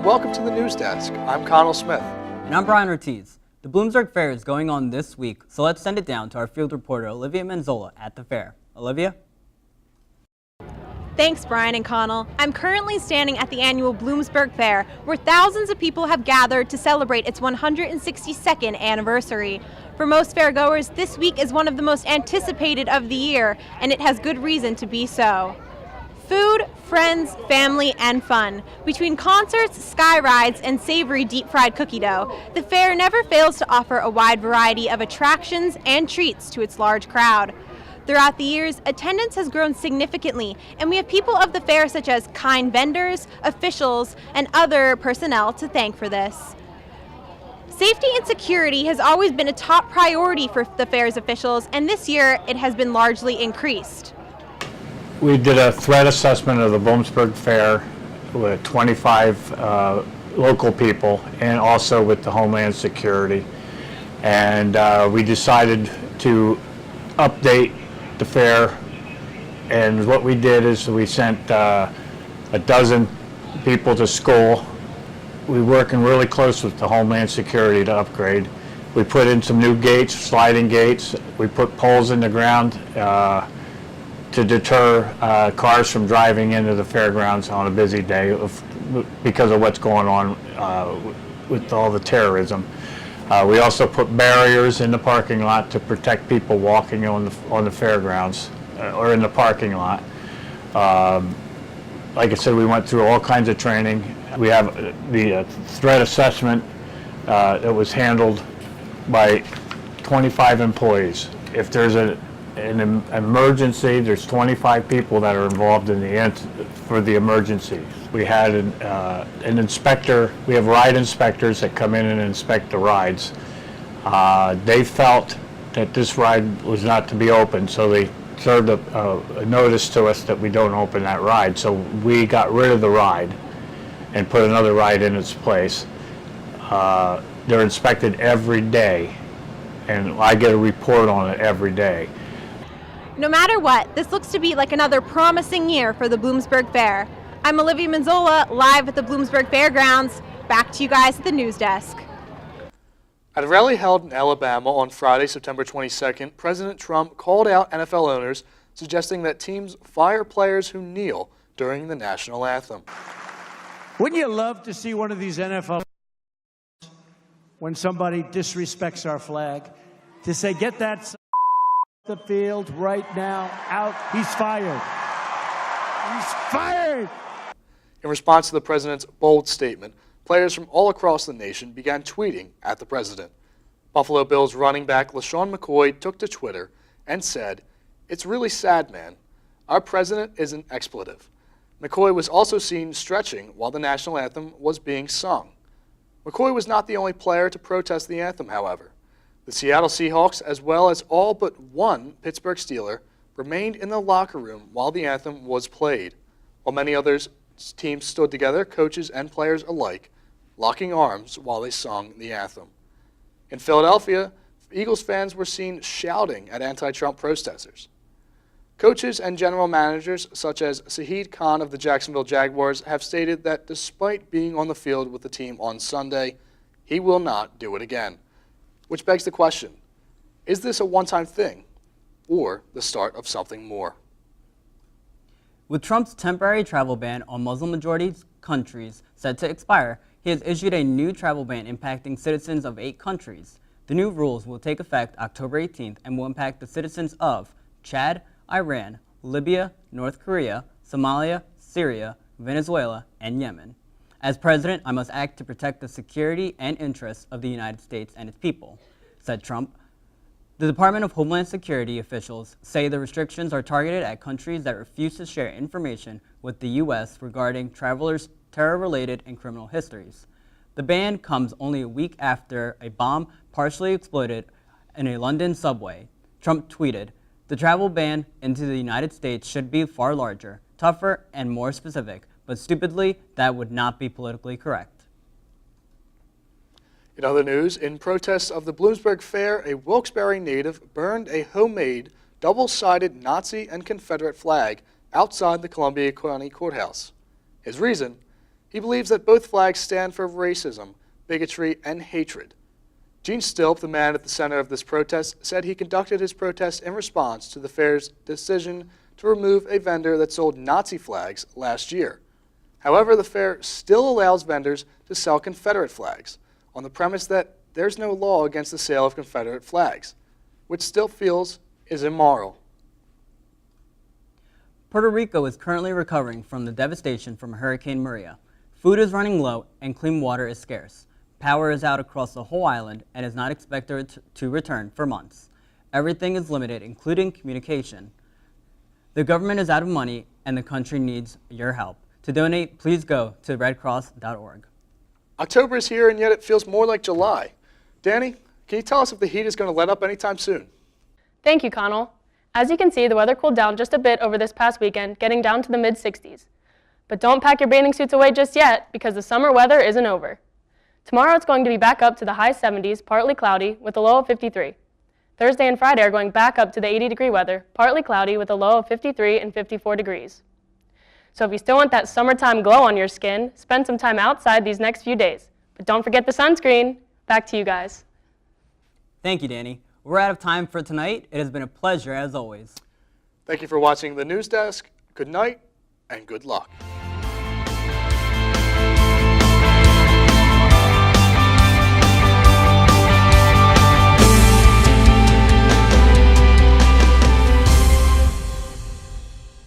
and welcome to the News Desk. I'm Connell Smith. And I'm Brian Ortiz. The Bloomsburg Fair is going on this week, so let's send it down to our field reporter, Olivia Manzola, at the fair. Olivia? Thanks, Brian and Connell. I'm currently standing at the annual Bloomsburg Fair, where thousands of people have gathered to celebrate its 162nd anniversary. For most fairgoers, this week is one of the most anticipated of the year, and it has good reason to be so. Food, friends, family, and fun. Between concerts, sky rides, and savory deep-fried cookie dough, the fair never fails to offer a wide variety of attractions and treats to its large crowd. Throughout the years, attendance has grown significantly, and we have people of the fair such as kind vendors, officials, and other personnel to thank for this. Safety and security has always been a top priority for the fair's officials, and this year it has been largely increased. We did a threat assessment of the Bloomsburg Fair with 25 local people and also with the Homeland Security. And we decided to update the fair. And what we did is we sent a dozen people to school. We're working really close with the Homeland Security to upgrade. We put in some new gates, sliding gates. We put poles in the ground to deter cars from driving into the fairgrounds on a busy day because of what's going on with all the terrorism. We also put barriers in the parking lot to protect people walking on the fairgrounds or in the parking lot. Like I said, we went through all kinds of training. We have the threat assessment that was handled by 25 employees. If there's an emergency, there's 25 people that are involved in for the emergency. We had an inspector. We have ride inspectors that come in and inspect the rides. They felt that this ride was not to be opened, so they served a notice to us that we don't open that ride. So we got rid of the ride and put another ride in its place. They're inspected every day, and I get a report on it every day. No matter what, this looks to be like another promising year for the Bloomsburg Fair. I'm Olivia Manzola, live at the Bloomsburg Fairgrounds. Back to you guys at the News Desk. At a rally held in Alabama on Friday, September 22nd, President Trump called out NFL owners, suggesting that teams fire players who kneel during the national anthem. Wouldn't you love to see one of these NFL when somebody disrespects our flag to say, get that the field right now, out, he's fired. He's fired! In response to the president's bold statement, players from all across the nation began tweeting at the president. Buffalo Bills running back LaShawn McCoy took to Twitter and said, "It's really sad, man. Our president is an expletive." McCoy was also seen stretching while the national anthem was being sung. McCoy was not the only player to protest the anthem, however. The Seattle Seahawks, as well as all but one Pittsburgh Steeler, remained in the locker room while the anthem was played, while many others teams stood together, coaches and players alike, locking arms while they sung the anthem. In Philadelphia, Eagles fans were seen shouting at anti-Trump protesters. Coaches and general managers such as Shahid Khan of the Jacksonville Jaguars have stated that despite being on the field with the team on Sunday, he will not do it again. Which begs the question, is this a one-time thing or the start of something more? With Trump's temporary travel ban on Muslim-majority countries set to expire, he has issued a new travel ban impacting citizens of 8 countries. The new rules will take effect October 18th and will impact the citizens of Chad, Iran, Libya, North Korea, Somalia, Syria, Venezuela, and Yemen. As president, I must act to protect the security and interests of the United States and its people, said Trump. The Department of Homeland Security officials say the restrictions are targeted at countries that refuse to share information with the U.S. regarding travelers' terror-related and criminal histories. The ban comes only a week after a bomb partially exploded in a London subway. Trump tweeted, "The travel ban into the United States should be far larger, tougher, and more specific, but stupidly, that would not be politically correct." In other news, in protest of the Bloomsburg Fair, a Wilkes-Barre native burned a homemade, double-sided Nazi and Confederate flag outside the Columbia County Courthouse. His reason? He believes that both flags stand for racism, bigotry, and hatred. Gene Stilp, the man at the center of this protest, said he conducted his protest in response to the fair's decision to remove a vendor that sold Nazi flags last year. However, the fair still allows vendors to sell Confederate flags on the premise that there's no law against the sale of Confederate flags, which Stilp feels is immoral. Puerto Rico is currently recovering from the devastation from Hurricane Maria. Food is running low and clean water is scarce. Power is out across the whole island and is not expected to return for months. Everything is limited, including communication. The government is out of money and the country needs your help. To donate, please go to redcross.org. October is here and yet it feels more like July. Danny, can you tell us if the heat is going to let up anytime soon? Thank you, Connell. As you can see, the weather cooled down just a bit over this past weekend, getting down to the mid-60s. But don't pack your bathing suits away just yet, because the summer weather isn't over. Tomorrow it's going to be back up to the high 70s, partly cloudy, with a low of 53. Thursday and Friday are going back up to the 80-degree weather, partly cloudy, with a low of 53 and 54 degrees. So if you still want that summertime glow on your skin, spend some time outside these next few days. But don't forget the sunscreen. Back to you guys. Thank you, Danny. We're out of time for tonight. It has been a pleasure as always. Thank you for watching the News Desk. Good night and good luck.